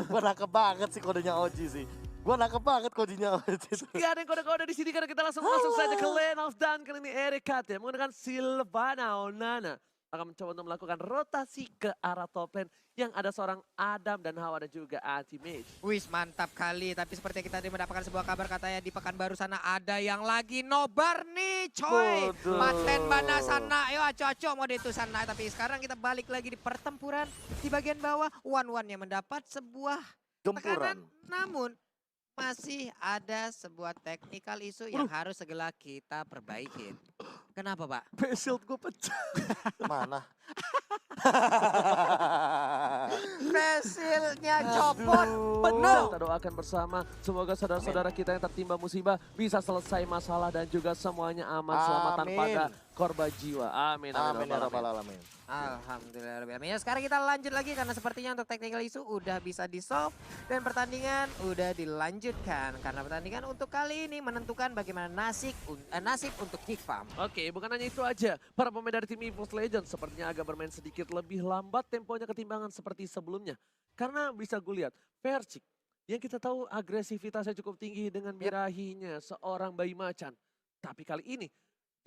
Gua nangkep banget sih kodenya Oji sih. Gua nangkep banget kodenya Oji. Gak ada yang kode-kode di sini karena kita langsung masuk saja ke lane of dan kali ini Erikate menggunakan Sylvana Onana akan mencoba untuk melakukan rotasi ke arah top lane yang ada seorang Adam dan Hawa dan juga Anti-Mage. Wis mantap kali, tapi seperti kita tadi mendapatkan sebuah kabar katanya di Pekanbaru sana ada yang lagi nobar nih coy. Bodoh. Maten mana sana, yo aco-aco mau itu sana. Tapi sekarang kita balik lagi di pertempuran di bagian bawah. One-one yang mendapat sebuah tekanan. Gempuran. Namun masih ada sebuah technical issue yang harus segera kita perbaikin. Kenapa Pak? Face shield gue pecah. Mana? Facialnya copot. Benar. Kita doakan bersama semoga saudara-saudara kita yang tertimpa musibah bisa selesai masalah dan juga semuanya aman selamat tanpa ada korban jiwa. Amin. Amin ya rabbal alamin. Alhamdulillah. Ya, sekarang kita lanjut lagi karena sepertinya untuk technical issue udah bisa di-solve dan pertandingan udah dilanjutkan. Karena pertandingan untuk kali ini menentukan bagaimana nasib untuk Geek Farm. Oke, bukan hanya itu aja. Para pemain dari tim EVOS Legends sepertinya agak bermain sedikit lebih lambat temponya ketimbangan seperti sebelumnya. Karena bisa gue lihat, Versik yang kita tahu agresivitasnya cukup tinggi dengan birahinya seorang bayi macan. Tapi kali ini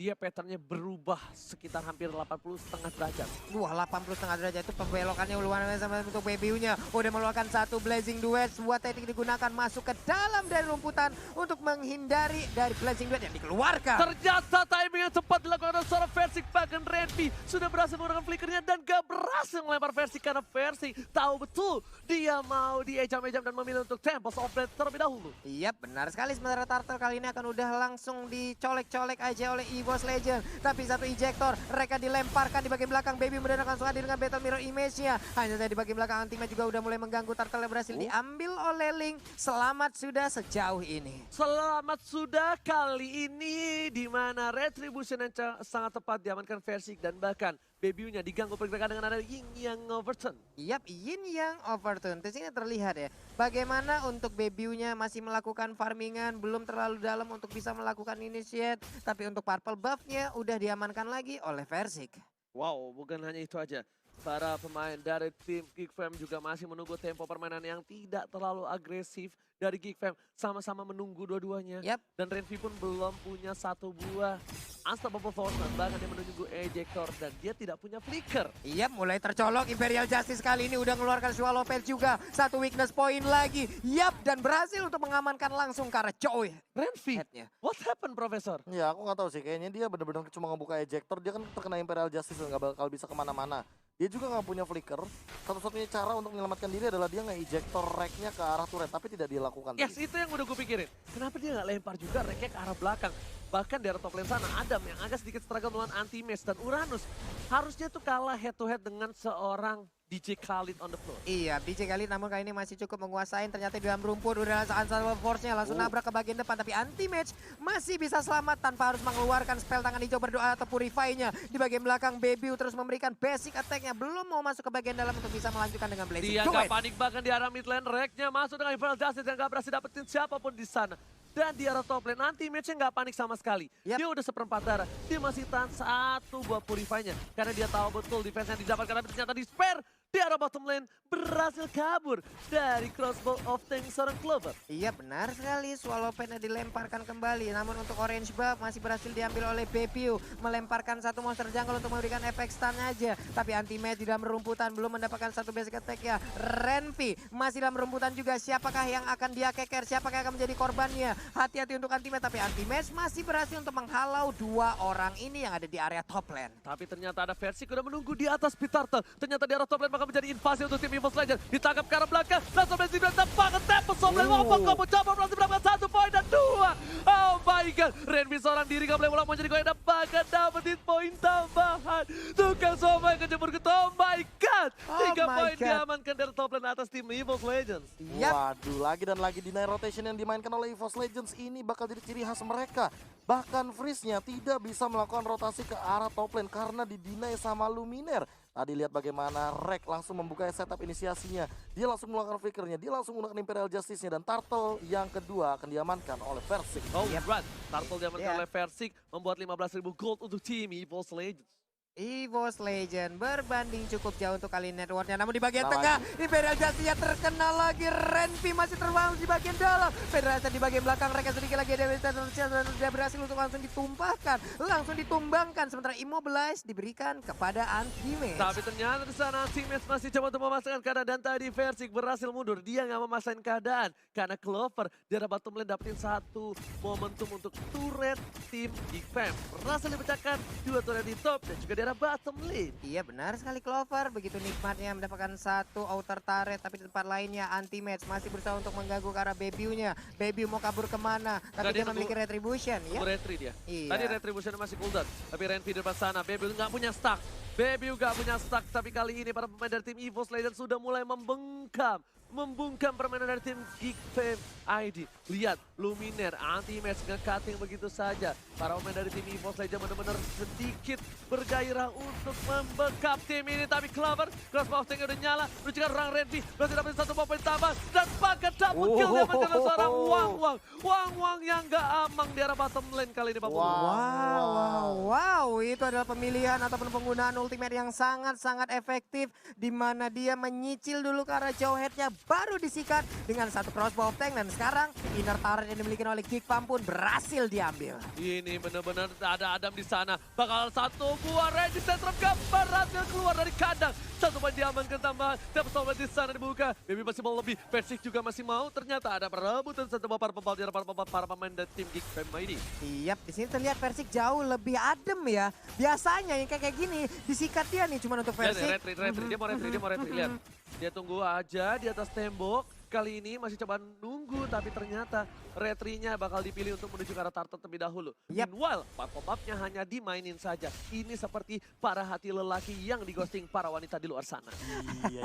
dia patternnya berubah sekitar hampir 80,5 derajat. Wah 80,5 derajat itu pembelokannya luar biasa sama untuk BBU-nya. Udah mengeluarkan satu Blazing Duet. Sebuah teknik digunakan masuk ke dalam dari rumputan untuk menghindari dari Blazing Duet yang dikeluarkan. Ternyata timing yang tepat dilakukan oleh seorang Versik, bahkan Renvi sudah berhasil menggunakan flickernya dan gak berhasil melempar Versik karena Versik tahu betul dia mau diejam-ejam dan memilih untuk Tempest of Blade terlebih dahulu. Iya benar sekali, sementara Turtle kali ini akan udah langsung dicolek-colek aja oleh EVOS Legend. Tapi satu ejector, mereka dilemparkan di bagian belakang. Baby mudah langsung hadir dengan Battle Mirror image-nya. Hanya saja di bagian belakang Anti-Mage juga udah mulai mengganggu. Turtle yang berhasil diambil oleh Link. Selamat sudah sejauh ini. Selamat sudah kali ini di mana Retribution yang sangat tepat diamankan Versik dan bahkan Baby-nya diganggu pergerakan dengan ada Yin Yang Overton. Yap, Yin Yang Overton. Di sini terlihat ya, bagaimana untuk Baby-nya masih melakukan farmingan, belum terlalu dalam untuk bisa melakukan initiate. Tapi untuk purple buff-nya udah diamankan lagi oleh Versik. Wow, bukan hanya itu aja. Para pemain dari tim Geek Fam juga masih menunggu tempo permainan yang tidak terlalu agresif dari Geek Fam. Sama-sama menunggu dua-duanya. Yap. Dan Renvi pun belum punya satu buah Unstoppable Force, bahkan dia menunggu ejector dan dia tidak punya flicker. Iya, mulai tercolok Imperial Justice kali ini udah mengeluarkan Swallow Pelt juga. Satu weakness point lagi. Yap, dan berhasil untuk mengamankan langsung ke arah Joy. Renvi, Headnya. what happened Profesor? Ya aku nggak tahu sih, kayaknya dia bener-bener cuma ngebuka ejector. Dia kan terkena Imperial Justice, nggak bakal bisa kemana-mana. Dia juga nggak punya flicker. Satu-satunya cara untuk menyelamatkan diri adalah dia nge-ejector rack-nya ke arah turret, tapi tidak dilakukan. Yes, itu yang udah gue pikirin. Kenapa dia nggak lempar juga rack-nya ke arah belakang? Bahkan di arah top lane sana, Adam yang agak sedikit struggle melawan Anti-Mage dan Uranus. Harusnya tuh kalah head to head dengan seorang DJ Khalid on the floor. Iya, DJ Khalid namun kali ini masih cukup menguasain. Ternyata di dalam rumput udah langsung Unstoppable Force-nya langsung nabrak ke bagian depan. Tapi Anti-Mage masih bisa selamat tanpa harus mengeluarkan spell tangan hijau berdoa atau Purify-nya. Di bagian belakang Baby terus memberikan basic attack-nya. Belum mau masuk ke bagian dalam untuk bisa melanjutkan dengan Blazing Dia Duet. nggak panik bahkan di arah mid lane, rack-nya masuk dengan Imperial Justice yang nggak berhasil dapetin siapapun di sana. Dan di arah top lane, Anti-Mage-nya nggak panik sama sekali. Yap. Dia udah seperempat darah, dia masih tahan satu buah Purify-nya. Karena dia tahu betul defense yang didapatkan, tapi ternyata di spare. Di arah bottom lane berhasil kabur dari crossbow of tank seorang Clover. Iya benar sekali, Swallow Pen-nya dilemparkan kembali. Namun untuk orange buff masih berhasil diambil oleh Baby. Melemparkan satu monster jungle untuk memberikan efek stun aja. Tapi Anti-Mage di dalam rumputan belum mendapatkan satu basic attack ya. Renvi masih dalam rumputan juga. Siapakah yang akan dia keker? Siapakah yang akan menjadi korbannya? Hati-hati untuk Anti-Mage. Tapi Anti-Mage masih berhasil untuk menghalau dua orang ini yang ada di area top lane. Tapi ternyata ada Versik udah menunggu di atas Pit Turtle. Ternyata di arah top lane akan menjadi invasi untuk tim EVOS Legends. Ditangkap ke arah belakang. Langsung Blazing Duet tembakan Tempest of Blade. Wapang kamu coba berhasil mendapatkan 1 poin dan 2. Oh my god. Renvi seorang diri gak boleh ulang mau jadi goyang dan bahkan dapetin poin tambahan. Tukang Somai kejemur gitu. Oh my god. 3 poin diamankan dari top lane atas tim EVOS Legends. Yap. Waduh, lagi dan lagi deny rotation yang dimainkan oleh EVOS Legends ini bakal jadi ciri khas mereka. Bahkan Freeze-nya tidak bisa melakukan rotasi ke arah top lane karena di-deny sama Luminaire. Tadi lihat bagaimana Rek langsung membuka setup inisiasinya. Dia langsung melakukan flickernya, dia langsung menggunakan Imperial Justice-nya. Dan Turtle yang kedua akan diamankan oleh Versik. Oh right, Turtle diamankan oleh Versik membuat 15.000 gold untuk tim EVOS Legends. EVOS Legend berbanding cukup jauh untuk kali networknya, namun di bagian Nah, tengah Imperial Justice terkena lagi. Renvi masih terbangun di bagian dalam, Federasi di bagian belakang, mereka sedikit lagi ada dan sudah berhasil untuk langsung ditumpahkan, langsung ditumbangkan, sementara Immobilize diberikan kepada Anti-Mage. Tapi ternyata di sana Anti-Mage masih coba untuk memasangkan keadaan dan tadi Versik berhasil mundur. Dia nggak memasangkan keadaan karena Clover di arah bottom lane dapetin satu momentum untuk turret tim Geek Fam. Berhasil dipecahkan dua turret di top dan juga di arah bottom lane. Iya benar sekali Clover, begitu nikmatnya mendapatkan satu outer turret, tapi di tempat lainnya Anti-Mage masih berusaha untuk mengganggu ke arah Bebiu-nya. Bebiu mau kabur kemana, tapi dia memiliki Retribution ya. Retri dia. Iya. Tadi Retribution masih cooldown. Tapi Renvi di depan sana, Bebiu nggak punya stack. Bebiu nggak punya stack, tapi kali ini para pemain dari tim EVOS Legends sudah mulai membungkam permainan dari tim Geek Fam ID. Lihat, Luminaire, Anti-Mage nge-cutting begitu saja. Para pemain dari tim EVOS Legends benar-benar sedikit bergairah untuk membekap tim ini. Tapi Clover, crossbow tank udah nyala, menuju ke orang Renvi. Berhasil dapetin satu poin tambah dan pakai double kill dapatkan seorang Wang-Wang. Wang-Wang yang nggak amang di arah bottom lane kali ini, Pak Pulu. Wow, itu adalah pemilihan ataupun penggunaan ultimate yang sangat-sangat efektif, di mana dia menyicil dulu ke arah jauheadnya, baru disikat dengan satu crossbow tank, dan sekarang inner turret yang dimiliki oleh Geek Fam pun berhasil diambil. Ini benar-benar ada Adam di sana. Bakal satu buah resistance trap berhasil keluar dari kandang. Satu poin diamankan tambahan. Dapat sobat di sana dibuka. Baby masih mau lebih. Persik juga masih mau. Ternyata ada perebutan satu buah para pemain dari tim Geek Fam ini. Iya, di sini terlihat Persik jauh lebih adem ya. Biasanya yang kayak gini disikat dia nih cuma untuk Lihat Persik. nih, retri. Dia mau retri. Lihat. Dia tunggu aja di atas tembok. Kali ini masih coba nunggu, tapi ternyata retrinya bakal dipilih untuk menuju ke arah turret terlebih dahulu. Yap. Meanwhile, pop-up-nya hanya dimainin saja. Ini seperti para hati lelaki yang digosting para wanita di luar sana. Iya.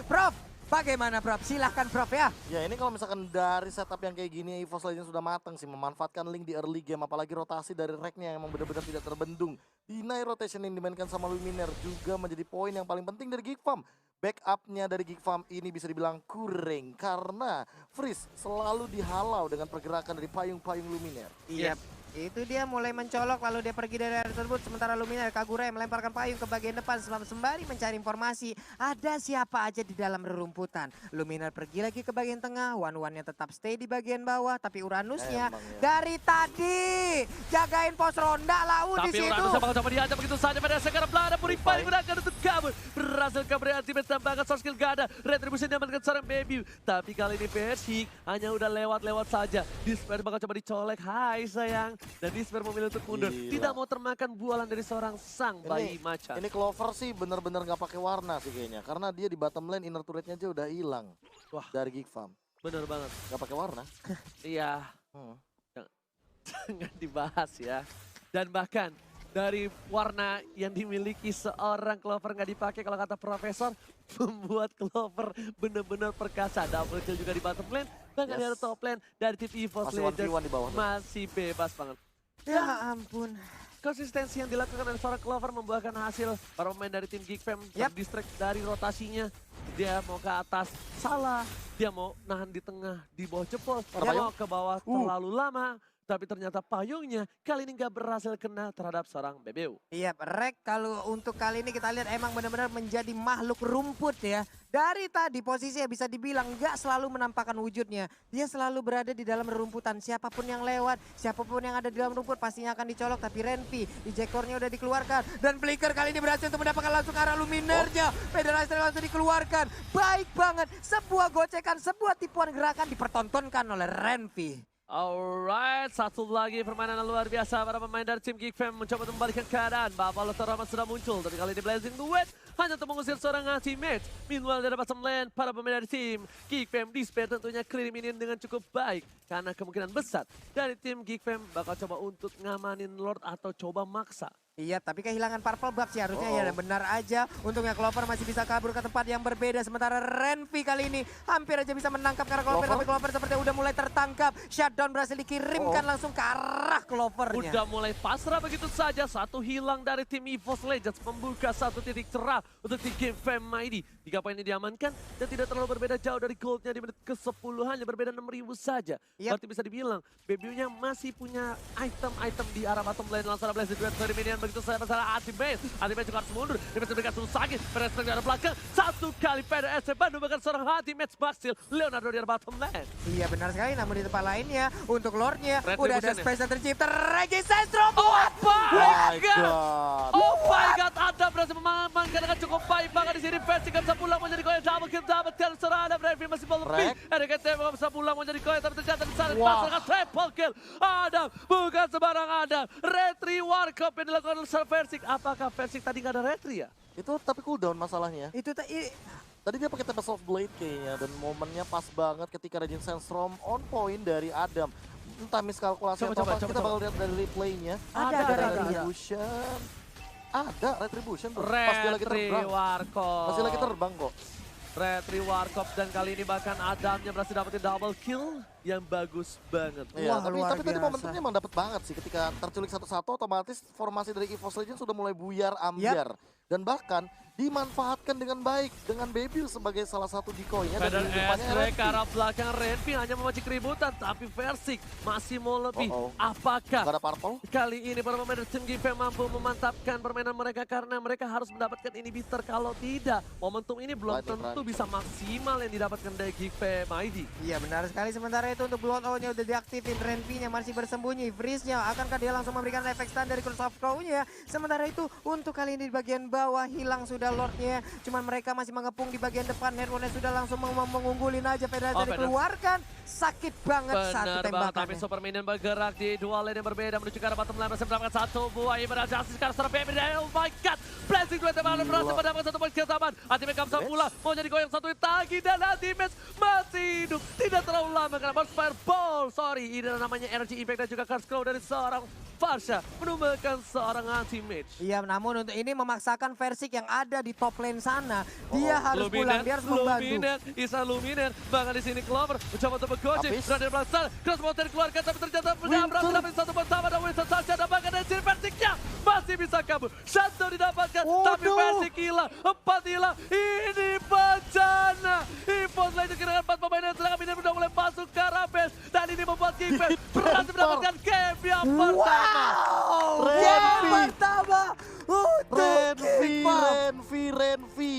Prof, bagaimana Prof? Silahkan Prof ya. Ya ini kalau misalkan dari setup yang kayak gini EVOS Legends sudah matang sih, memanfaatkan link di early game, apalagi rotasi dari racknya yang emang benar-benar tidak terbendung. Deny rotation yang dimainkan sama Luminaire juga menjadi poin yang paling penting dari Geek Fam. Backupnya dari Geek Fam ini bisa dibilang kurang karena Freeze selalu dihalau dengan pergerakan dari payung-payung Luminaire. Iya. Itu dia mulai mencolok lalu dia pergi dari area tersebut, sementara Luminaire Kagura yang melemparkan payung ke bagian depan sembari mencari informasi ada siapa aja di dalam rerumputan. Luminaire pergi lagi ke bagian tengah, One-One-nya tetap stay di bagian bawah, tapi Uranusnya Emang ya. dari tadi jagain pos ronda lau di Tapi situ. Uranus bakal coba dihajar begitu saja pada sekarang Belanda Purify digunakan untuk kabur. Berhasil kabur dari Anti-Mage tambahkan source skill gak ada. Retribution diamankan seorang Baby. Tapi kali ini Persik hanya udah lewat-lewat saja. Disper bakal coba dicolek. Hai sayang. Dan Disper memilih untuk mundur. Gila. Tidak mau termakan bualan dari seorang sang bayi macan. Ini Clover sih bener-bener nggak pakai warna sih kayaknya, karena dia di bottom lane inner turretnya aja udah hilang. Wah. Dari Geek Fam Bener banget. nggak pakai warna. Iya. Hmm. Jangan dibahas ya. Dan bahkan dari warna yang dimiliki seorang Clover nggak dipakai kalau kata Profesor, membuat Clover benar-benar perkasa. Double kill juga di bottom lane, bahkan di top lane dari tim EVOS Masih 1v1 Legends di bawah tuh. masih bebas banget. Ya ampun. Konsistensi yang dilakukan oleh seorang Clover membuahkan hasil. Para pemain dari tim Geek Fam terdistract dari rotasinya. Dia mau ke atas, salah. Dia mau nahan di tengah, di bawah jempol. Dia mau ke bawah terlalu lama. Tapi ternyata payungnya kali ini nggak berhasil kena terhadap seorang Bebiu. Iya, Rek kalau untuk kali ini kita lihat emang benar-benar menjadi makhluk rumput ya. Dari tadi posisinya bisa dibilang nggak selalu menampakkan wujudnya. Dia selalu berada di dalam rumputan. Siapapun yang lewat, siapapun yang ada di dalam rumput pastinya akan dicolok. Tapi Renvi, ejectornya udah dikeluarkan. Dan Flicker kali ini berhasil untuk mendapatkan langsung arah Luminaire-nya. Federasi langsung dikeluarkan. Baik banget, sebuah gocekan, sebuah tipuan gerakan dipertontonkan oleh Renvi. Alright, satu lagi permainan yang luar biasa para pemain dari tim Geek Fam mencoba untuk membalikan keadaan. Buffalo Torama sudah muncul, tapi kali ini Blazing Duet hanya untuk mengusir seorang Anti-Mage. Meanwhile dari bottom lane, para pemain dari tim Geek Fam Disper tentunya clear minion dengan cukup baik. Karena kemungkinan besar dari tim Geek Fam bakal coba untuk ngamanin Lord atau coba maksa. Iya, tapi kehilangan purple buff sih harusnya ya, dan benar aja. Untungnya Clover masih bisa kabur ke tempat yang berbeda. Sementara Renvi kali ini hampir aja bisa menangkap karena Clover. Tapi Clover sepertinya udah mulai tertangkap. Shutdown berhasil dikirimkan langsung ke arah Clovernya. Udah mulai pasrah begitu saja. Satu hilang dari tim EVOS Legends membuka satu titik cerah untuk tim Geek Fam ID. 3 poin ini diamankan dan tidak terlalu berbeda jauh dari goldnya di menit ke-10, hanya berbeda 6.000 saja. Yap. Berarti bisa dibilang BBU-nya masih punya item-item di arah bottom lane. Langsung ada Blast Duet dari minion, begitu saya masalah Ultimate. Ultimate juga harus mundur, dia bisa memberikan satu sakit. Peres dari arah belakang, satu kali PDS Bandung bahkan seorang Ultimate Baxil Leonardo di arah bottom lane. Iya benar sekali, namun di tempat lainnya untuk Lordnya Retribution udah ada ya? space yang tercipta. Regi Sestro Oh buat my My god! God. Oh my god, Adam berhasil mengamankan dengan cukup baik banget di sini. Versi gak bisa pulang menjadi koin double kill, dapatkan serangan Brevi masih ball lebih. RKT gak bisa pulang menjadi koin, tapi ternyata di sana dipasarkan triple kill. Adam bukan sembarang Adam. Retri Warkop yang dilakukan oleh Versik. Apakah Versik tadi gak ada retri ya? Itu tapi cooldown masalahnya. itu Tadi dia pakai Tempest of Blade kayaknya dan momennya pas banget ketika Raging Sandstorm on point dari Adam. Entah miskalkulasi atau apa, kita bakal lihat dari replaynya. Ada Retribution. Ada Retribution tuh. Pas dia lagi Retri terbang. Warkop. Masih lagi terbang kok. Retri Warkop dan kali ini bahkan Adamnya berhasil dapetin double kill yang bagus banget. Iya, Wah, tapi luar tadi biasa. momentumnya emang dapat banget sih ketika terculik satu-satu otomatis formasi dari EVOS Legends sudah mulai buyar ambiar. Dan bahkan dimanfaatkan dengan baik dengan Bebil sebagai salah satu decoy-nya dan Pedal di depannya SW RNP. ke arah belakang Renvi hanya memacu keributan, tapi Versik masih mau lebih. Apakah Gak ada purple? kali ini para pemain tim GP mampu memantapkan permainan mereka karena mereka harus mendapatkan inhibitor. Kalau tidak, momentum ini belum Lightning tentu Run. bisa maksimal yang didapatkan dari GP Mighty. Iya benar sekali, sementara itu untuk Blood Owl-nya udah diaktifin, Renvi-nya masih bersembunyi, Freeze-nya akankah dia langsung memberikan efek stun dari Curse of Crow-nya. Sementara itu untuk kali ini di bagian bawah hilang sudah Lord-nya, cuman mereka masih mengepung di bagian depan. Herone sudah langsung mengunggulin aja, Pedal Oh, tadi Pedal. keluarkan, sakit banget satu Benar banget, tapi tembakannya. Super Minion bergerak di dua lane yang berbeda menuju ke arah bottom lane. Masih mendapatkan satu buah Ibadah Justice sekarang secara baby. Oh my god, blessing dua tembakan berhasil mendapatkan satu poin kill taman. Ultimate Kamsa pula mau jadi goyang satu tagi dan Ultimate masih hidup. Tidak terlalu lama karena Burst Fireball. Sorry, ini namanya Energy Impact dan juga Curse Claw dari seorang Farsha menumbangkan seorang Ultimate. Iya, namun untuk ini memaksakan Versik yang ada di top lane sana. Dia harus pulang, dia harus membantu. Luminer, Isa Luminer, bahkan di sini Clover mencoba untuk bergocek, Habis. berada di belakang, crossbow dikeluarkan tapi ternyata menabrak mendapat satu pertama dan Winston Sasha dan bahkan dari sini Versiknya masih bisa kabur. Shutdown didapatkan, tapi Waduh. Versik hilang, 4 hilang, ini bencana. EVOS Legends kehilangan 4 pemain dan sedangkan Minion sudah mulai masuk ke arah base dan ini membuat Given berhasil mendapatkan game yang pertama. Wow, Renvi. yang pertama untuk Given. Renvi.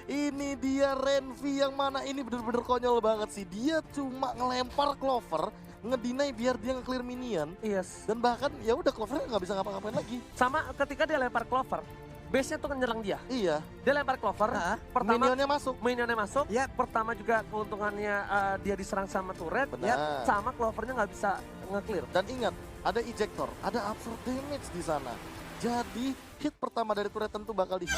Ini dia Renvi yang mana ini bener-bener konyol banget sih. Dia cuma ngelempar Clover, ngedinai biar dia nge-clear minion. Yes. Dan bahkan ya udah Clovernya nggak bisa ngapa-ngapain lagi. Sama ketika dia lempar Clover, base-nya tuh nyerang dia. Iya, Dia lempar Clover, pertama minionnya masuk. minionnya masuk, Yap. pertama juga keuntungannya dia diserang sama turret, Benar. sama Clovernya nggak bisa nge-clear. Dan ingat, ada ejector, ada absorb damage di sana. Jadi hit pertama dari turret tentu bakal di